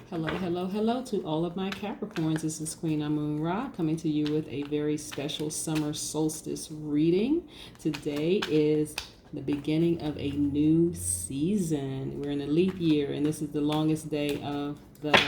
Hello, hello, hello to all of my Capricorns. This is Queen Amun Ra coming to you with a very special summer solstice reading. Today is the beginning of a new season. We're in a leap year, and this is the longest day of the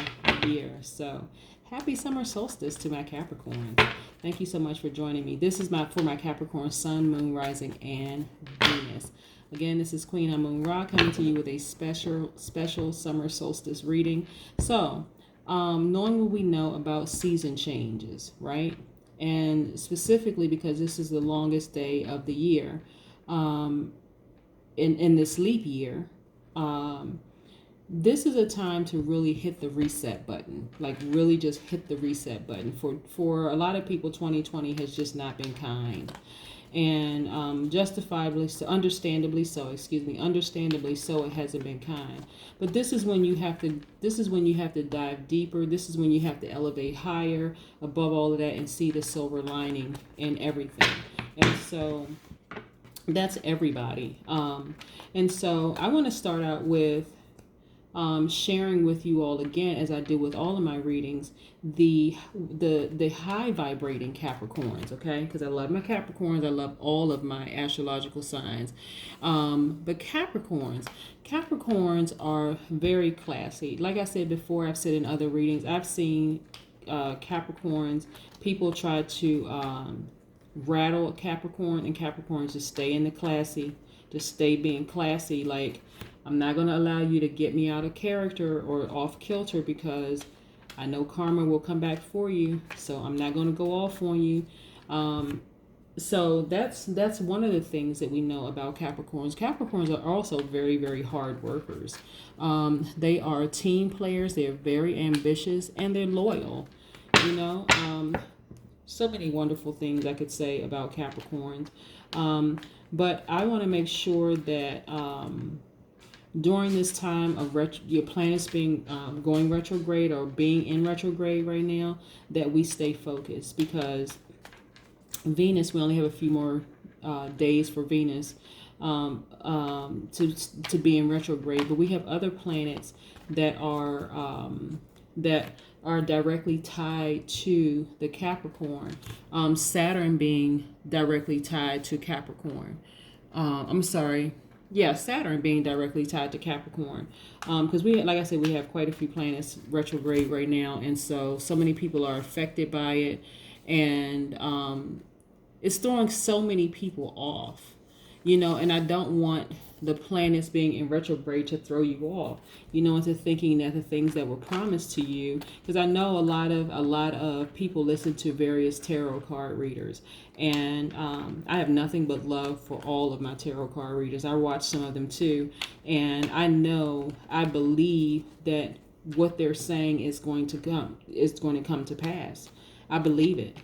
year. So, happy summer solstice to my Capricorn. Thank you so much for joining me. This is for my Capricorn Sun, Moon, Rising, and Venus. Again, this is Queen Amun Ra coming to you with a special summer solstice reading. So, knowing what we know about season changes, right? And specifically because this is the longest day of the year, in this leap year, this is a time to really hit the reset button. Like really just hit the reset button. For a lot of people, 2020 has just not been kind. And justifiably so, understandably so, it hasn't been kind. But this is when you have to dive deeper. This is when you have to elevate higher above all of that and see the silver lining in everything. And so that's everybody. And so I want to start out with sharing with you all again, as I do with all of my readings, the high vibrating Capricorns, okay? Because I love my Capricorns. I love all of my astrological signs. But Capricorns are very classy. Like I said before, I've said in other readings, I've seen Capricorns, people try to rattle Capricorn, and Capricorns just stay in the classy, just stay being classy. Like, I'm not going to allow you to get me out of character or off kilter because I know karma will come back for you. So I'm not going to go off on you. So that's one of the things that we know about Capricorns. Capricorns are also very, very hard workers. They are team players. They're very ambitious and they're loyal. You know, so many wonderful things I could say about Capricorns. But I want to make sure that during this time of your planets being going retrograde or being in retrograde right now, that we stay focused, because Venus, we only have a few more days for Venus to be in retrograde, but we have other planets that are directly tied to the Capricorn. Saturn being directly tied to Capricorn. Saturn being directly tied to Capricorn. Because like I said, we have quite a few planets retrograde right now, and so many people are affected by it, and it's throwing so many people off, and I don't want the planets being in retrograde to throw you off, into thinking that the things that were promised to you, because I know a lot of people listen to various tarot card readers, and I have nothing but love for all of my tarot card readers. I watch some of them too, and I believe that what they're saying is going to come to pass. I believe it,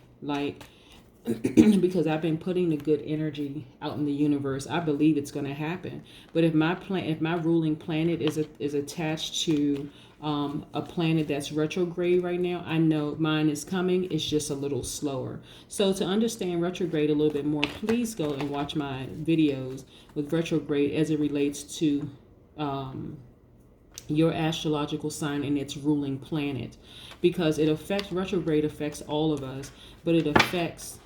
because I've been putting the good energy out in the universe. I believe it's going to happen. But if my ruling planet is attached to a planet that's retrograde right now, I know mine is coming. It's just a little slower. So to understand retrograde a little bit more, please go and watch my videos with retrograde as it relates to your astrological sign and its ruling planet, because retrograde affects all of us, but it affects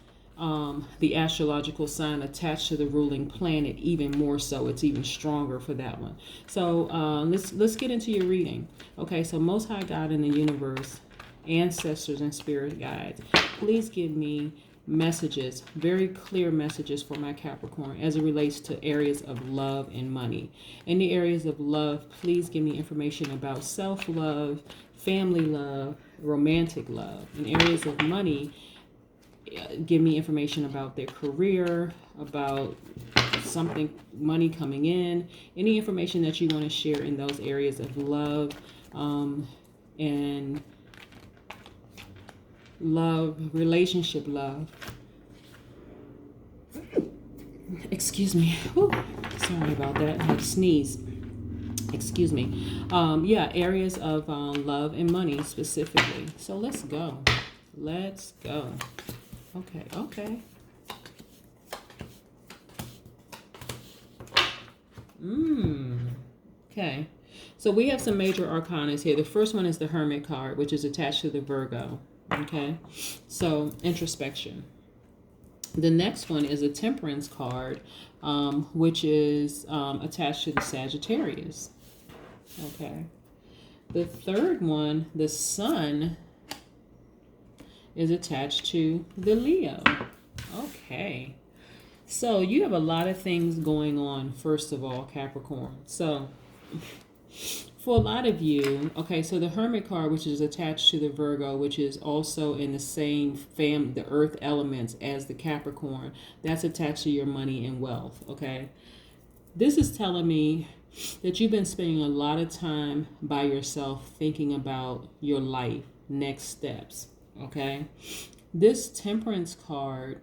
the astrological sign attached to the ruling planet even more so. It's even stronger for that one. So let's get into your reading. Okay, so Most High God in the universe, ancestors and spirit guides, please give me messages, very clear messages for my Capricorn as it relates to areas of love and money. In the areas of love, please give me information about self-love, family love, romantic love. In areas of money, give me information about their career, about money coming in, any information that you want to share in those areas of love, and relationship love. Excuse me. Whew. Sorry about that. I had to sneeze. Excuse me. Areas of love and money specifically. So let's go. Okay. Okay. So we have some major arcanas here. The first one is the Hermit card, which is attached to the Virgo. Okay, so introspection. The next one is a Temperance card, which is attached to the Sagittarius. Okay. The third one, the Sun, is attached to the Leo. Okay. So you have a lot of things going on, first of all, Capricorn. So for a lot of you, okay, so the Hermit card, which is attached to the Virgo, which is also in the same family, the earth elements as the Capricorn, that's attached to your money and wealth, okay? This is telling me that you've been spending a lot of time by yourself thinking about your life, next steps, okay? This Temperance card,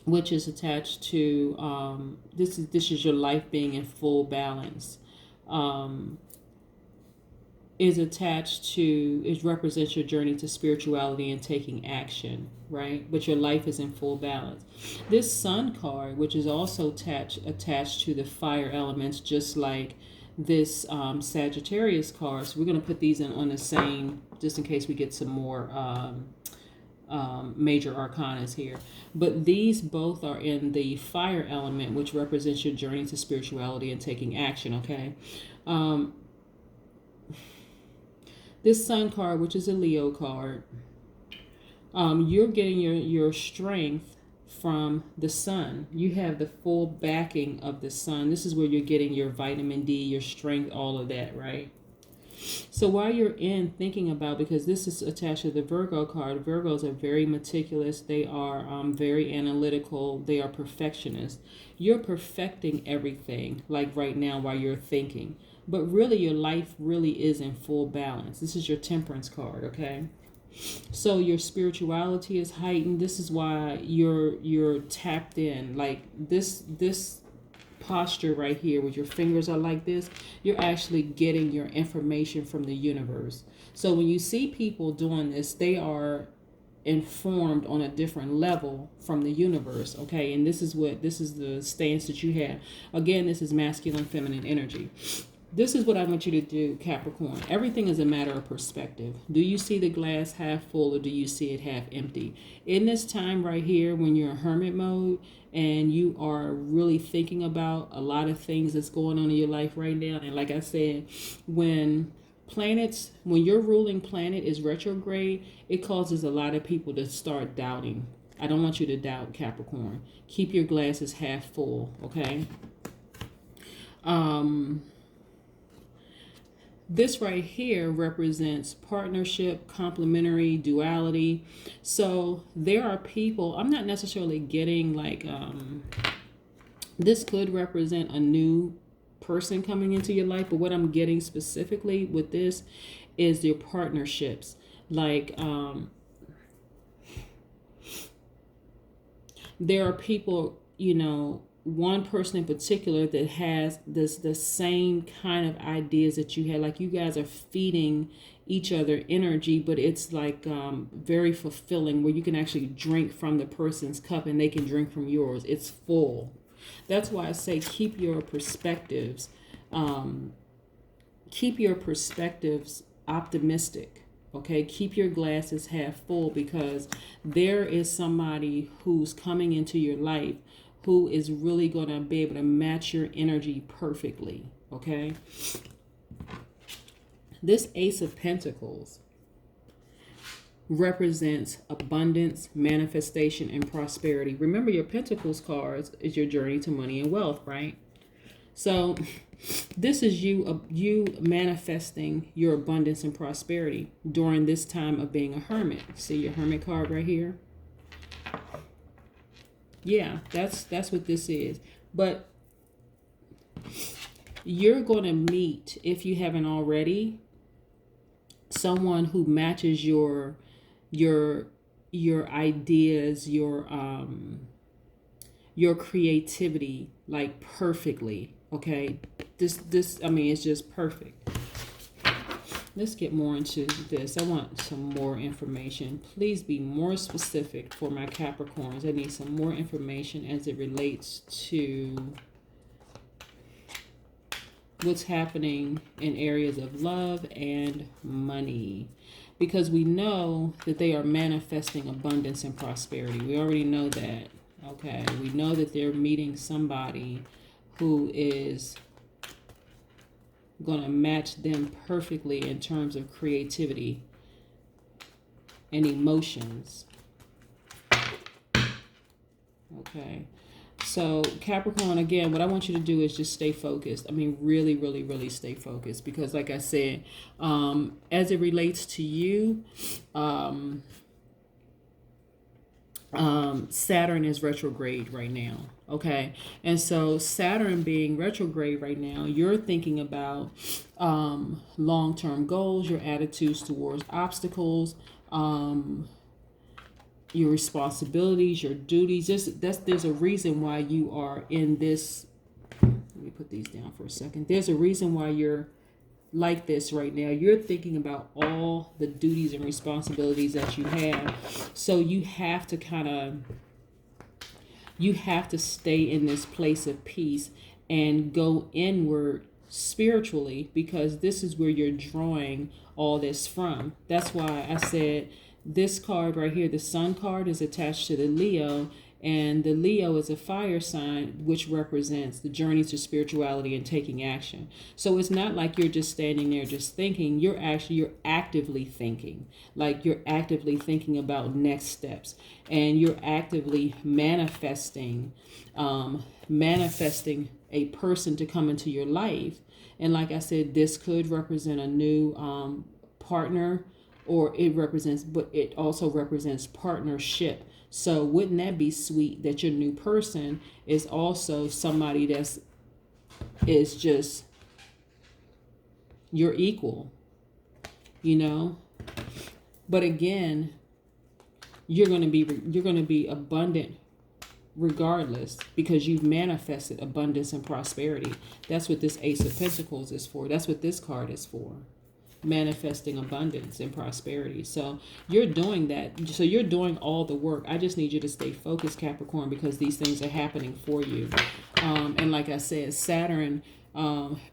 which is attached to, this is your life being in full balance, is attached to, it represents your journey to spirituality and taking action, right? But your life is in full balance. This Sun card, which is also attached to the fire elements, just like this Sagittarius card. So we're going to put these in on the same, just in case we get some more major arcanas here. But these both are in the fire element, which represents your journey to spirituality and taking action, okay? This Sun card, which is a Leo card, you're getting your strength from the sun. You have the full backing of the sun. This is where you're getting your vitamin D, your strength, all of that, right? So while you're in thinking about, because this is attached to the Virgo card, Virgos are very meticulous. They are very analytical. They are perfectionists. You're perfecting everything, like right now while you're thinking. But really, your life really is in full balance. This is your Temperance card, okay? So your spirituality is heightened. This is why you're tapped in. Like this posture right here, where your fingers are like this, you're actually getting your information from the universe. So when you see people doing this, they are informed on a different level from the universe, okay? And this is the stance that you have. Again, this is masculine, feminine energy. This is what I want you to do, Capricorn. Everything is a matter of perspective. Do you see the glass half full or do you see it half empty? In this time right here, when you're in hermit mode and you are really thinking about a lot of things that's going on in your life right now, and like I said, when your ruling planet is retrograde, it causes a lot of people to start doubting. I don't want you to doubt, Capricorn. Keep your glasses half full, okay? This right here represents partnership, complementary, duality. So there are people, I'm not necessarily getting like, this could represent a new person coming into your life, but what I'm getting specifically with this is your partnerships. Like, there are people, one person in particular that has the same kind of ideas that you had. Like you guys are feeding each other energy, but it's like very fulfilling, where you can actually drink from the person's cup and they can drink from yours. It's full. That's why I say keep your perspectives optimistic. Okay, keep your glasses half full, because there is somebody who's coming into your life who is really going to be able to match your energy perfectly, okay? This Ace of Pentacles represents abundance, manifestation, and prosperity. Remember, your Pentacles cards is your journey to money and wealth, right? So this is you manifesting your abundance and prosperity during this time of being a hermit. See your Hermit card right here? Yeah, that's what this is. But you're going to meet, if you haven't already, someone who matches your ideas, your creativity, like perfectly. Okay, this I mean, it's just perfect. Let's get more into this. I want some more information. Please be more specific for my Capricorns. I need some more information as it relates to what's happening in areas of love and money, because we know that they are manifesting abundance and prosperity. We already know that. Okay, we know that they're meeting somebody who is going to match them perfectly in terms of creativity and emotions. Okay. So Capricorn, again, what I want you to do is just stay focused. I mean, really, really, really stay focused, because like I said, as it relates to you, Saturn is retrograde right now. Okay. And so Saturn being retrograde right now, you're thinking about long-term goals, your attitudes towards obstacles, your responsibilities, your duties. There's a reason why you are in this. Let me put these down for a second. There's a reason why you're like this right now. You're thinking about all the duties and responsibilities that you have. So you have to stay in this place of peace and go inward spiritually, because this is where you're drawing all this from. That's why I said this card right here, the Sun card, is attached to the Leo, and the Leo is a fire sign, which represents the journey to spirituality and taking action. So it's not like you're just standing there just thinking. You're actively thinking. Like, you're actively thinking about next steps, and you're actively manifesting a person to come into your life. And like I said, this could represent a new partner, or it also represents partnership. So wouldn't that be sweet that your new person is also somebody is just your equal, But again, you're going to be abundant regardless, because you've manifested abundance and prosperity. That's what this Ace of Pentacles is for. That's what this card is for. Manifesting abundance and prosperity. So you're doing that. So you're doing all the work. I just need you to stay focused, Capricorn, because these things are happening for you. And like I said, Saturn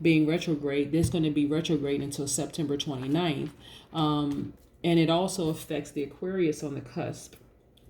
being retrograde, this is going to be retrograde until September 29th. And it also affects the Aquarius on the cusp.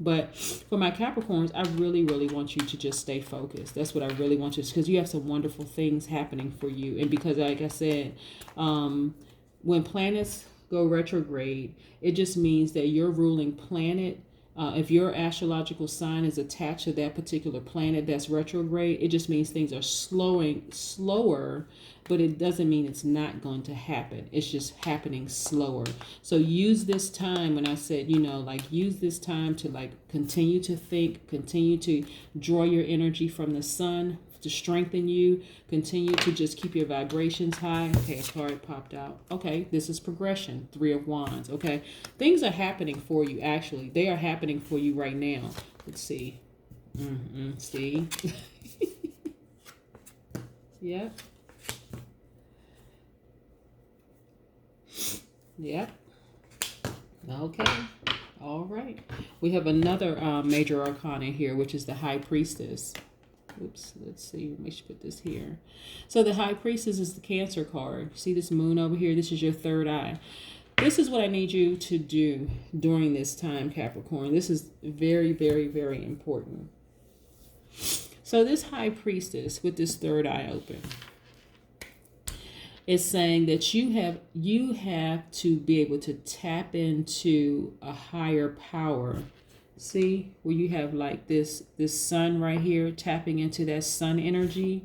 But for my Capricorns, I really, really want you to just stay focused. That's what I really want you to, because you have some wonderful things happening for you. And because, like I said, when planets go retrograde, it just means that your ruling planet, if your astrological sign is attached to that particular planet that's retrograde, it just means things are slower, but it doesn't mean it's not going to happen. It's just happening slower. So use this time, when I said, use this time to continue to think, continue to draw your energy from the sun to strengthen you, continue to just keep your vibrations high. Okay, a card popped out. Okay, this is progression, 3 of Wands. Okay, things are happening for you. Actually, they are happening for you right now. Let's see. See? Yep. Yep. Okay. All right. We have another major arcana here, which is the High Priestess. Oops, let's see. Make sure put this here. So the High Priestess is the Cancer card. See this moon over here? This is your third eye. This is what I need you to do during this time, Capricorn. This is very, very, very important. So this High Priestess with this third eye open is saying that you have to be able to tap into a higher power. See, where you have like this sun right here, tapping into that sun energy,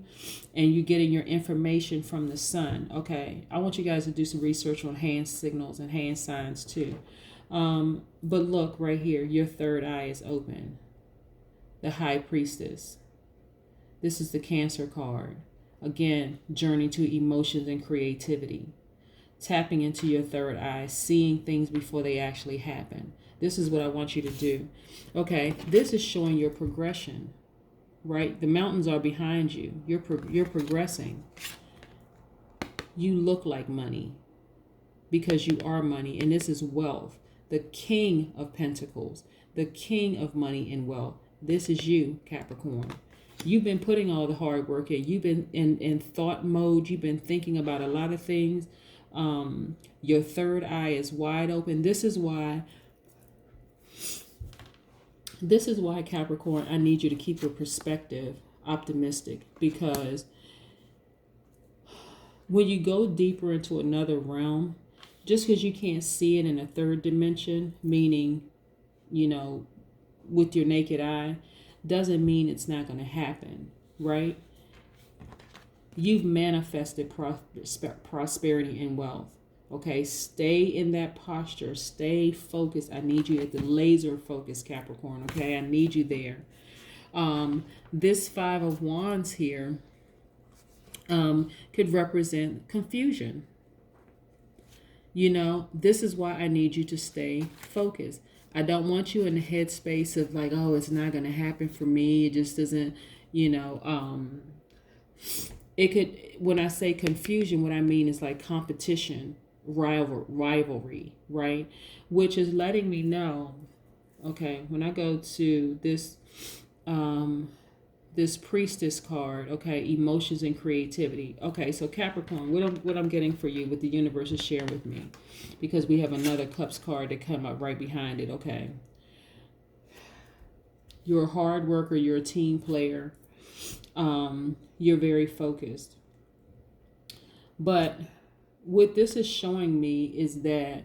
and you're getting your information from the sun. Okay, I want you guys to do some research on hand signals and hand signs too. But look right here, your third eye is open. The High Priestess. This is the Cancer card. Again, journey to emotions and creativity. Tapping into your third eye, seeing things before they actually happen. This is what I want you to do. Okay, this is showing your progression, right? The mountains are behind you. You're progressing. You look like money because you are money, and this is wealth. The King of Pentacles, the King of money and wealth. This is you, Capricorn. You've been putting all the hard work in. You've been in thought mode. You've been thinking about a lot of things. Your third eye is wide open. This is why, Capricorn, I need you to keep your perspective optimistic, because when you go deeper into another realm, just because you can't see it in a third dimension, meaning, with your naked eye, doesn't mean it's not going to happen, right? You've manifested prosperity and wealth. Okay, stay in that posture. Stay focused. I need you at the laser focus, Capricorn. Okay, I need you there. This Five of Wands here could represent confusion. This is why I need you to stay focused. I don't want you in the headspace of like, oh, it's not going to happen for me. It just doesn't, it could, when I say confusion, what I mean is like competition, rivalry, right? Which is letting me know, okay, when I go to this, this priestess card, okay, emotions and creativity. Okay, so Capricorn, what I'm getting for you, what the universe is sharing with me, because we have another cups card that come up right behind it. Okay, you're a hard worker, you're a team player, you're very focused. But what this is showing me is that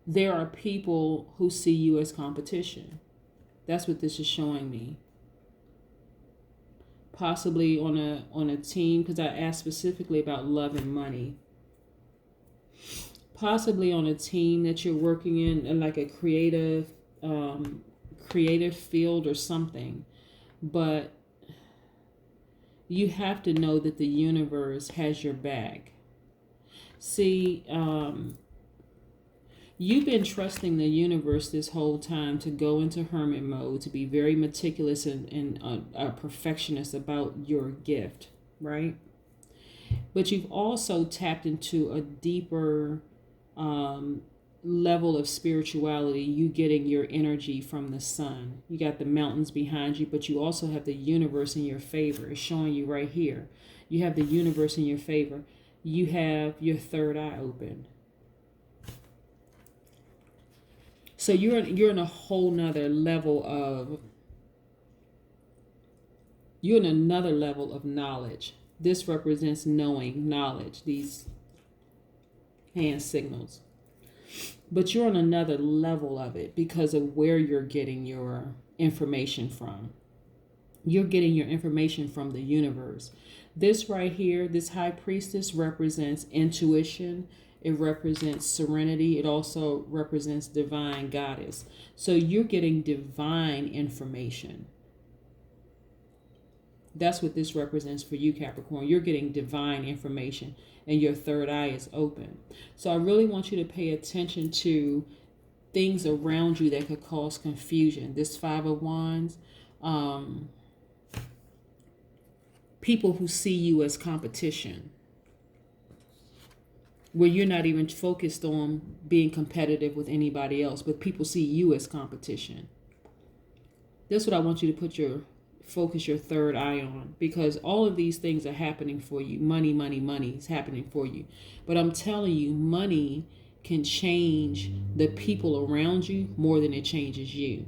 there are people who see you as competition. That's what this is showing me. Possibly on a team, because I asked specifically about love and money. Possibly on a team that you're working in like a creative field or something. But you have to know that the universe has your back. See, you've been trusting the universe this whole time to go into hermit mode, to be very meticulous and a perfectionist about your gift, right? But you've also tapped into a deeper level of spirituality. You getting your energy from the sun. You got the mountains behind you, but you also have the universe in your favor. It's showing you right here. You have the universe in your favor. You have your third eye open. So you're in a whole nother level of, you're in another level of knowledge. This represents knowing, knowledge, these hand signals. But you're on another level of it because of where you're getting your information from. You're getting your information from the universe. This right here, this high priestess, represents intuition. It represents serenity. It also represents divine goddess. So you're getting divine information. That's what this represents for you, Capricorn. You're getting divine information and your third eye is open. So I really want you to pay attention to things around you that could cause confusion. This Five of Wands, people who see you as competition, where you're not even focused on being competitive with anybody else, but people see you as competition. That's what I want you to focus your third eye on, because all of these things are happening for you. Money is happening for you. But I'm telling you, money can change the people around you more than it changes you.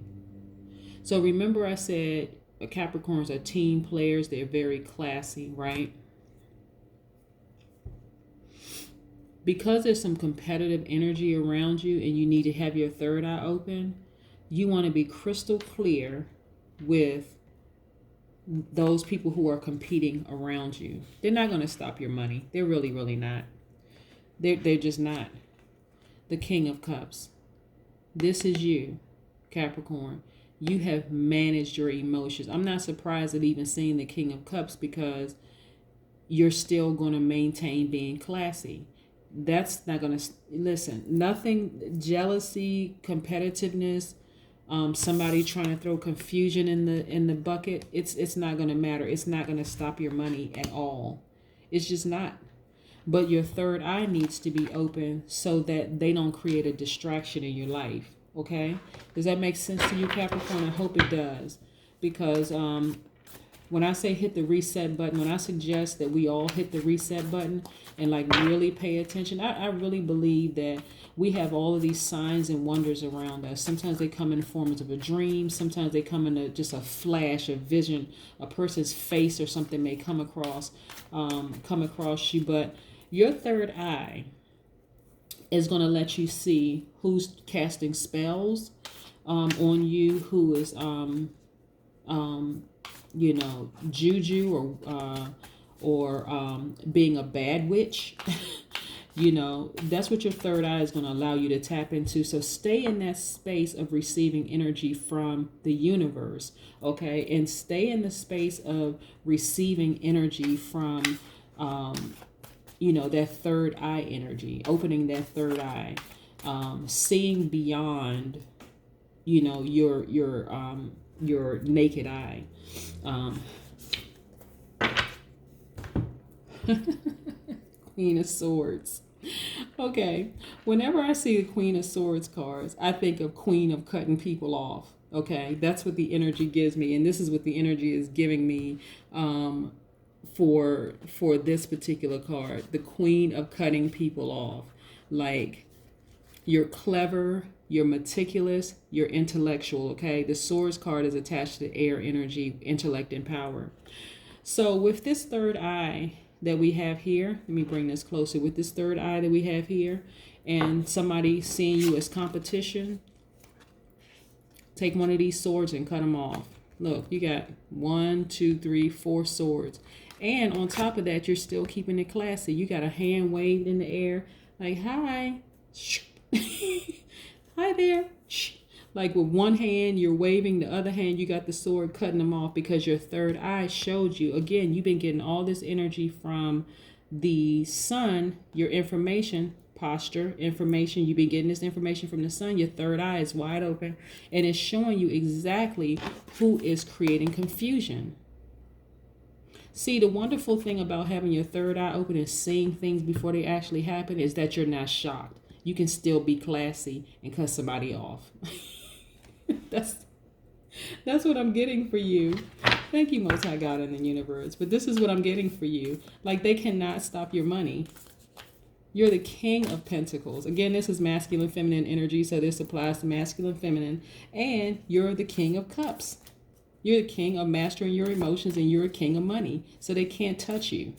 So remember I said Capricorns are team players. They're very classy, right? Because there's some competitive energy around you and you need to have your third eye open, you want to be crystal clear with those people who are competing around you. They're not going to stop your money. They're really, really not. They're just not. The King of Cups. This is you, Capricorn. You have managed your emotions. I'm not surprised at even seeing the King of Cups, because you're still going to maintain being classy. That's not going to, listen, nothing, jealousy, competitiveness, somebody trying to throw confusion in the bucket, it's not going to matter. It's not going to stop your money at all. It's just not. But your third eye needs to be open so that they don't create a distraction in your life Okay? Does that make sense to you, Capricorn? I hope it does. Because when I say hit the reset button, when I suggest that we all hit the reset button and like really pay attention, I really believe that we have all of these signs and wonders around us. Sometimes they come in the forms of a dream. Sometimes they come in just a flash, a vision. A person's face or something may come across you. But your third eye is going to let you see who's casting spells on you, who is juju or being a bad witch. That's what your third eye is going to allow you to tap into. So stay in that space of receiving energy from the universe, okay? And stay in the space of receiving energy from, that third eye energy, opening that third eye, seeing beyond, your naked eye. Queen of Swords. Okay, whenever I see the Queen of Swords cards, I think of Queen of cutting people off. Okay, that's what the energy gives me, and this is what the energy is giving me for this particular card, the Queen of cutting people off. Like, you're clever, you're meticulous, you're intellectual. Okay, the Swords card is attached to air energy, intellect, and power. So with this third eye that we have here, let me bring this closer. With this third eye that we have here, and somebody seeing you as competition, take one of these swords and cut them off. Look, you got 1, 2, 3, 4 swords. And on top of that, you're still keeping it classy. You got a hand waved in the air, like, hi. Hi there. Like with one hand, you're waving, the other hand, you got the sword cutting them off because your third eye showed you. Again, you've been getting all this energy from the sun, your information, posture, information. You've been getting this information from the sun. Your third eye is wide open and it's showing you exactly who is creating confusion. See, the wonderful thing about having your third eye open and seeing things before they actually happen is that you're not shocked. You can still be classy and cut somebody off. That's what I'm getting for you. Thank you, Most High God in the universe. But this is what I'm getting for you. Like, they cannot stop your money. You're the King of Pentacles. Again, this is masculine, feminine energy, so this applies to masculine, feminine. And you're the King of Cups. You're the king of mastering your emotions, and you're a king of money. So they can't touch you.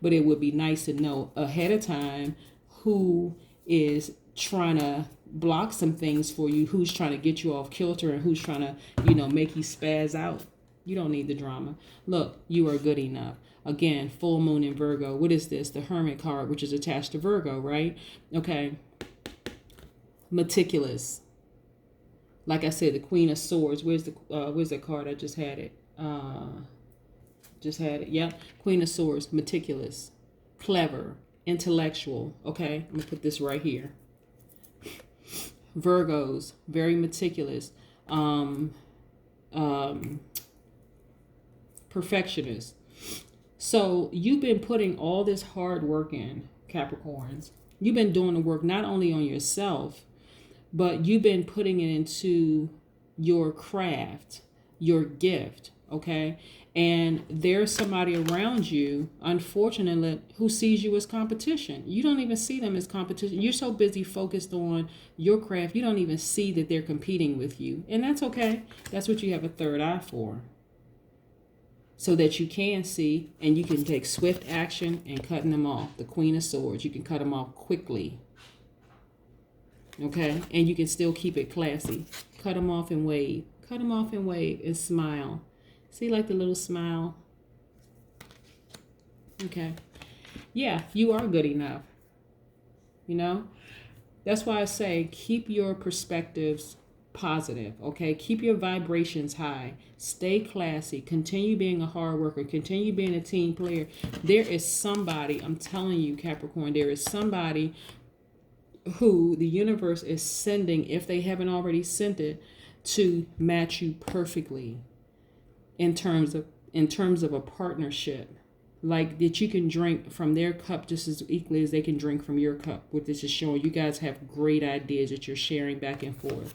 But it would be nice to know ahead of time who is trying to block some things for you, who's trying to get you off kilter, and who's trying to, make you spaz out. You don't need the drama. Look, you are good enough. Again, full moon in Virgo. What is this? The Hermit card, which is attached to Virgo, right? Okay. Meticulous. Like I said, the Queen of Swords. Where's the card? I just had it. Yep. Queen of Swords. Meticulous. Clever. Intellectual. Okay. I'm going to put this right here. Virgos. Very meticulous. Perfectionist. So you've been putting all this hard work in, Capricorns. You've been doing the work not only on yourself, but you've been putting it into your craft, your gift, okay? And there's somebody around you, unfortunately, who sees you as competition. You don't even see them as competition. You're so busy focused on your craft, you don't even see that they're competing with you. And that's okay. That's what you have a third eye for. So that you can see and you can take swift action and cutting them off. The Queen of Swords, you can cut them off quickly. Okay, and you can still keep it classy. Cut them off and wave. Cut them off and wave and smile. See, like the little smile. Okay. Yeah, you are good enough. That's why I say keep your perspectives positive. Okay, keep your vibrations high. Stay classy. Continue being a hard worker. Continue being a team player. There is somebody, I'm telling you, Capricorn, there is somebody who the universe is sending, if they haven't already sent it, to match you perfectly in terms of a partnership. like that you can drink from their cup just as equally as they can drink from your cup. What this is showing, you guys have great ideas that you're sharing back and forth.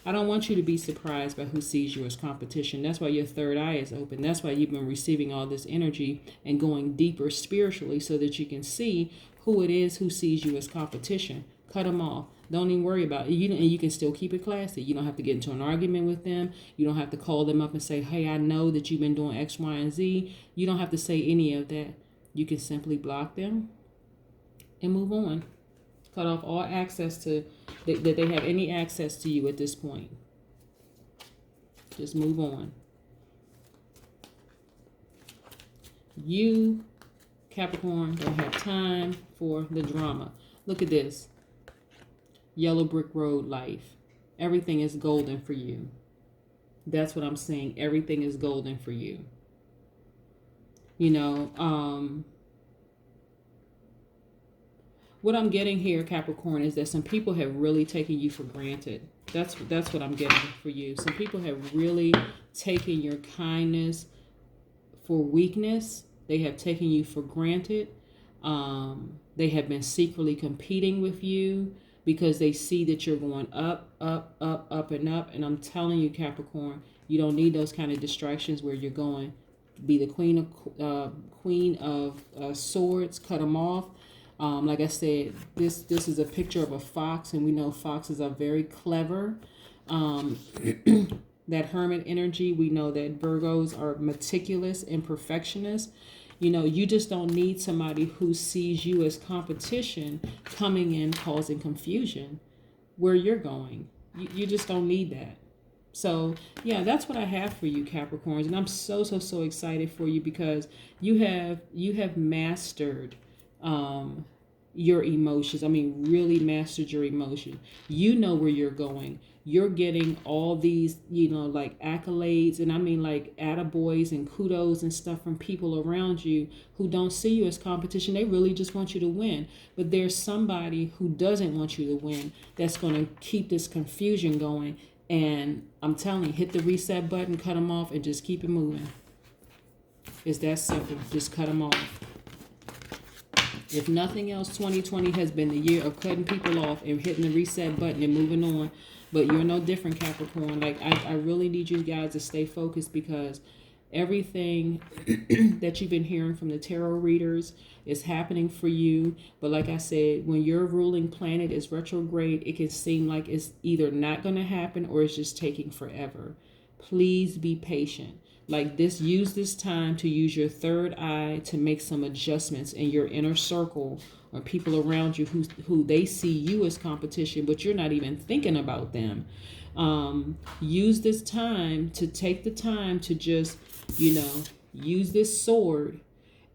I don't want you to be surprised by who sees you as competition. That's why your third eye is open. That's why you've been receiving all this energy and going deeper spiritually so that you can see who it is who sees you as competition. Cut them off. Don't even worry about it. And you can still keep it classy. You don't have to get into an argument with them. You don't have to call them up and say, hey, I know that you've been doing X, Y, and Z. You don't have to say any of that. You can simply block them and move on. Cut off all access to, that they have any access to you at this point. Just move on. You, Capricorn, don't have time for the drama. Look at this. Yellow brick road life. Everything is golden for you. That's what I'm saying. Everything is golden for you. You know, what I'm getting here, Capricorn, is that some people have really taken you for granted. That's what I'm getting for you. Some people have really taken your kindness for weakness. They have taken you for granted. They have been secretly competing with you because they see that you're going up, up, up, up, and up. And I'm telling you, Capricorn, you don't need those kind of distractions where you're going. Be the queen of swords. Cut them off. Like I said, this is a picture of a fox, and we know foxes are very clever. That hermit energy, we know that Virgos are meticulous and perfectionists. You know, you just don't need somebody who sees you as competition coming in causing confusion where you're going. You just don't need that. So, yeah, that's what I have for you, Capricorns. And I'm so excited for you because you have mastered your emotions. I mean, really mastered your emotion. You know where you're going. You're getting all these, you know, like accolades, and I mean like attaboys and kudos and stuff from people around you who don't see you as competition. They really just want you to win. But there's somebody who doesn't want you to win that's going to keep this confusion going. And I'm telling you, hit the reset button, cut them off, and just keep it moving. It's that simple. Just cut them off. If nothing else, 2020 has been the year of cutting people off and hitting the reset button and moving on. But you're no different, Capricorn. Like, I really need you guys to stay focused because everything that you've been hearing from the tarot readers is happening for you. But like I said, when your ruling planet is retrograde, it can seem like it's either not going to happen or it's just taking forever. Please be patient. Like this, use this time to use your third eye to make some adjustments in your inner circle or people around you who they see you as competition, but you're not even thinking about them. Use this time to take the time to just, you know, use this sword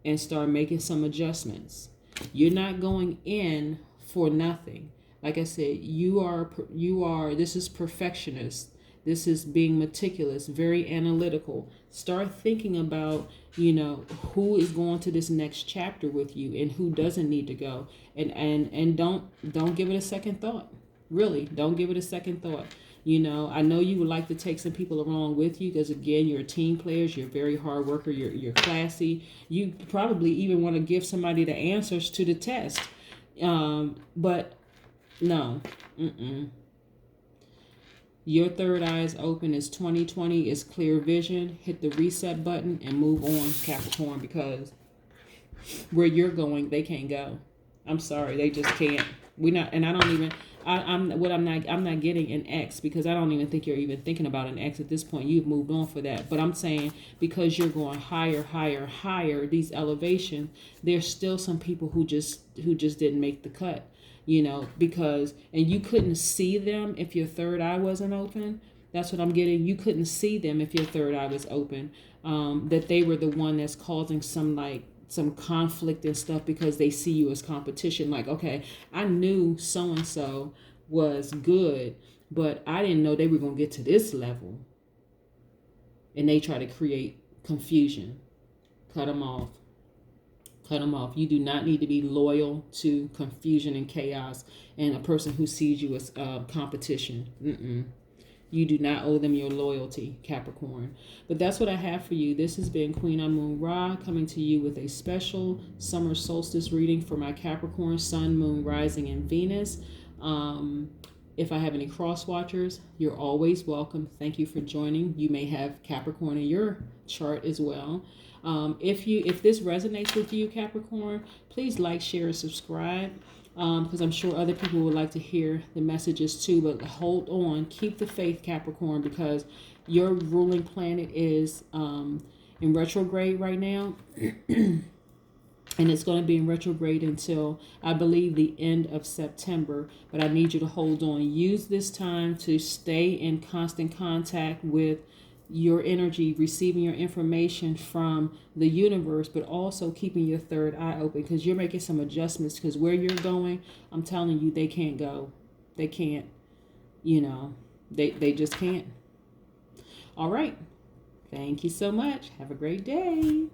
and start making some adjustments. You're not going in for nothing. Like I said, you are, this is perfectionist. This is being meticulous, very analytical. Start thinking about, you know, who is going to this next chapter with you and who doesn't need to go. And don't give it a second thought. Really, don't give it a second thought. You know, I know you would like to take some people along with you because, again, you're team players. You're a very hard worker. You're classy. You probably even want to give somebody the answers to the test. But no. Your third eye is open. It's 2020. It's clear vision. Hit the reset button and move on, Capricorn, because where you're going, they can't go. I'm sorry, they just can't. I'm not getting an X because I don't even think you're even thinking about an X at this point. You've moved on for that. But I'm saying because you're going higher, these elevations, there's still some people who just didn't make the cut. You know, because, and you couldn't see them if your third eye wasn't open. That's what I'm getting. You couldn't see them if your third eye was open. That they were the one that's causing some conflict and stuff because they see you as competition. Like, okay, I knew so-and-so was good, but I didn't know they were going to get to this level. And they try to create confusion. Cut them off. Cut them off. You do not need to be loyal to confusion and chaos and a person who sees you as competition. You do not owe them your loyalty, Capricorn. But that's what I have for you. This has been Queen Amun Ra coming to you with a special summer solstice reading for my Capricorn, Sun, Moon, Rising, and Venus. If I have any cross watchers, you're always welcome. Thank you for joining. You may have Capricorn in your chart as well. If this resonates with you, Capricorn, please like, share, and subscribe. Because I'm sure other people would like to hear the messages too. But hold on, keep the faith, Capricorn, because your ruling planet is in retrograde right now. And it's going to be in retrograde until, I believe, the end of September. But I need you to hold on. Use this time to stay in constant contact with your energy, receiving your information from the universe, but also keeping your third eye open, because you're making some adjustments, because where you're going, I'm telling you, they can't go. They can't, they just can't. All right. Thank you so much. Have a great day.